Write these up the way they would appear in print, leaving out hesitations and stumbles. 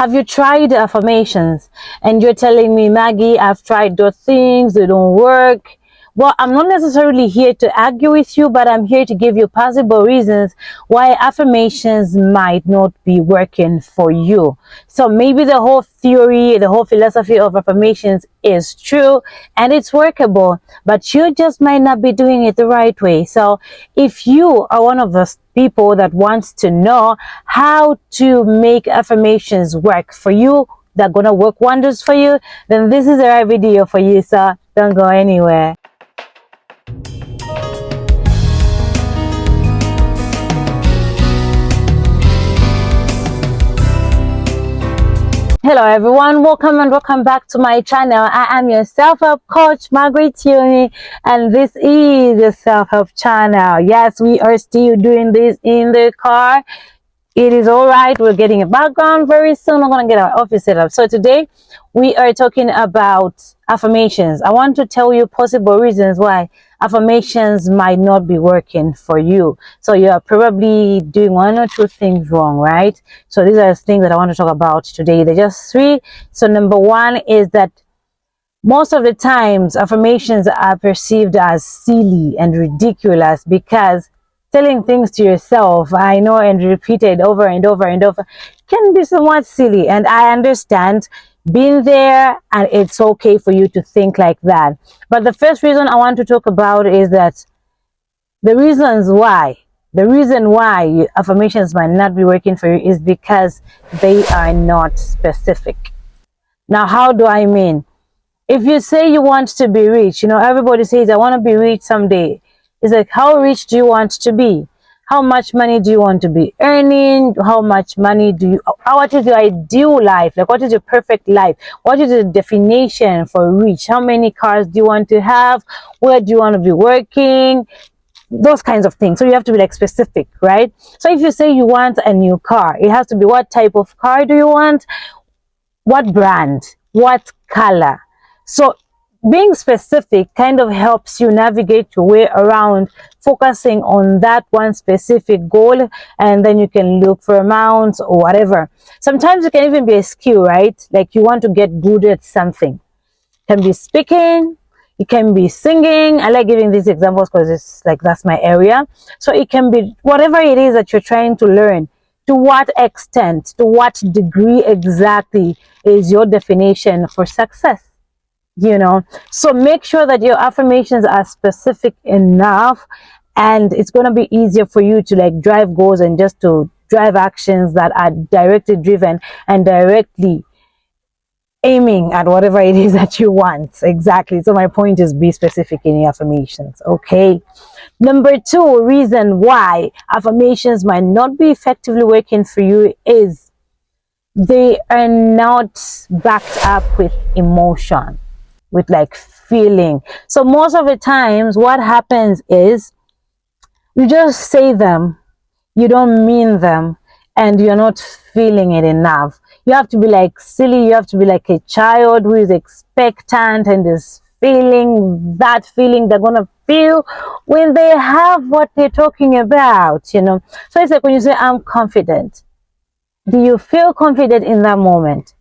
Have you tried affirmations? And you're telling me, Maggie, I've tried those things, they don't work. Well, I'm not necessarily here to argue with you, but I'm here to give you possible reasons why affirmations might not be working for you. So maybe the whole theory, the whole philosophy of affirmations is true and it's workable, but you just might not be doing it the right way. So if you are one of those people that wants to know how to make affirmations work for you, they're gonna work wonders for you, then this is the right video for you. So don't go anywhere. Hello everyone, welcome back to my channel. I am your self-help coach, Margaret, Yumi, and this is the self-help channel. Yes, we are still doing this in the car. It is all right. We're getting a background very soon. We're going to get our office set up. So today we are talking about affirmations. I want to tell you possible reasons why affirmations might not be working for you. So you are probably doing one or two things wrong, right? So these are the things that I want to talk about today. They're just three. So number one is that most of the times affirmations are perceived as silly and ridiculous because telling things to yourself, I know, and repeated over and over and over can be somewhat silly. And I understand being there, and it's okay for you to think like that. But the first reason I want to talk about is that the reason why affirmations might not be working for you is because they are not specific. Now, how do I mean? If you say you want to be rich, everybody says, I want to be rich someday. It's like, how rich do you want to be? How much money do you want to be earning? How much money what is your ideal life? Like, what is your perfect life? What is the definition for rich? How many cars do you want to have? Where do you want to be working? Those kinds of things. So you have to be like specific, right? So if you say you want a new car, it has to be, what type of car do you want? What brand? What color? So being specific kind of helps you navigate your way around focusing on that one specific goal, and then you can look for amounts or whatever. Sometimes it can even be a skill, right? Like you want to get good at something. It can be speaking, it can be singing. I like giving these examples because it's like that's my area. So it can be whatever it is that you're trying to learn. To what extent, to what degree exactly is your definition for success? So make sure that your affirmations are specific enough, and it's going to be easier for you to like drive goals and just to drive actions that are directly driven and directly aiming at whatever it is that you want. Exactly. So my point is, be specific in your affirmations. Okay. Number two reason why affirmations might not be effectively working for you is they are not backed up with emotion, with like feeling. So most of the times what happens is you just say them, you don't mean them, and you're not feeling it enough. You have to be like silly, you have to be like a child who is expectant and is feeling that feeling they're gonna feel when they have what they're talking about. So it's like when you say, I'm confident. Do you feel confident in that moment?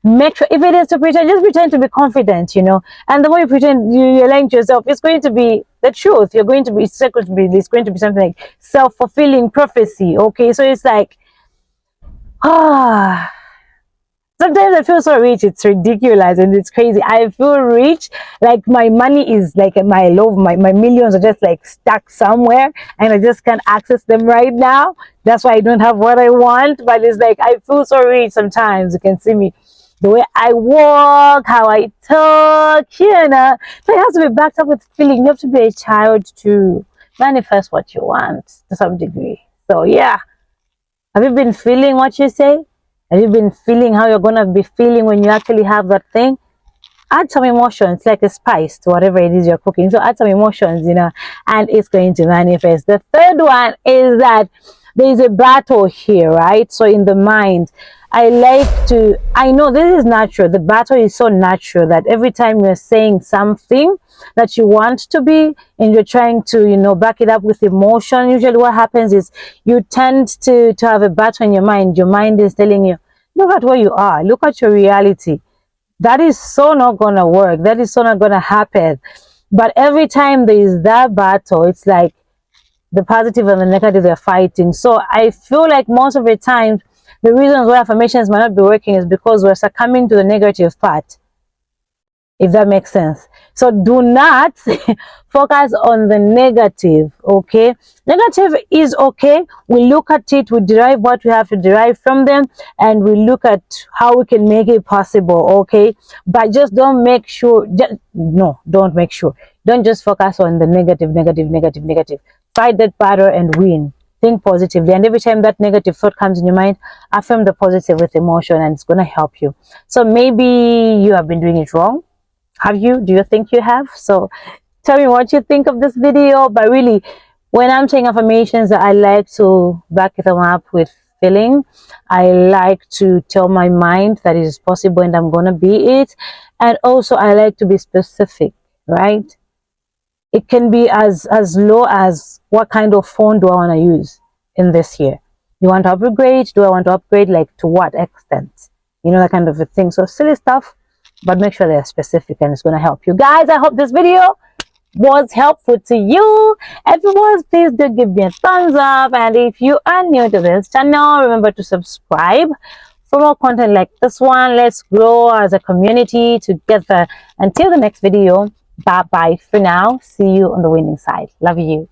Make sure, if it is to pretend, just pretend to be confident, and the more you pretend, you're lying to yourself, it's going to be the truth. It's going to be something like self-fulfilling prophecy. Okay, so it's like, sometimes I feel so rich, it's ridiculous and it's crazy. I feel rich, like my money is like my millions are just like stuck somewhere and I just can't access them right now. That's why I don't have what I want. But it's like, I feel so rich sometimes. You can see me, the way I walk, how I talk, So it has to be backed up with feeling. You have to be a child to manifest what you want to some degree. So yeah. Have you been feeling what you say? Have you been feeling how you're going to be feeling when you actually have that thing? Add some emotions, like a spice to whatever it is you're cooking. So add some emotions, and it's going to manifest. The third one is that there is a battle here, right? So in the mind, I know this is natural. The battle is so natural that every time you're saying something that you want to be and you're trying to, back it up with emotion, usually what happens is you tend to have a battle in your mind. Your mind is telling you, look at where you are. Look at your reality. That is so not gonna work. That is so not gonna happen. But every time there is that battle, it's like the positive and the negative, they're fighting. So I feel like most of the time, the reasons why affirmations might not be working is because we're succumbing to the negative part, if that makes sense. So do not focus on the negative. Okay, negative is okay. We look at it, we derive what we have to derive from them, and we look at how we can make it possible. Okay, but just don't make sure, don't make sure, don't just focus on the negative, negative. Fight that battle and win. Think positively, and every time that negative thought comes in your mind, affirm the positive with emotion, and it's going to help you. So maybe you have been doing it wrong. Have you? Do you think you have? So tell me what you think of this video. But really, when I'm saying affirmations, I like to back them up with feeling. I like to tell my mind that it is possible and I'm gonna be it. And also I like to be specific, right? It can be as low as, what kind of phone do I want to use in this year? You want to upgrade? Do I want to upgrade? Like, to what extent? You know, that kind of a thing. So silly stuff, but make sure they're specific and it's going to help you. Guys, I hope this video was helpful to you. If it was, please do give me a thumbs up. And if you are new to this channel, remember to subscribe for more content like this one. Let's grow as a community together. Until the next video, bye bye for now. See you on the winning side. Love you.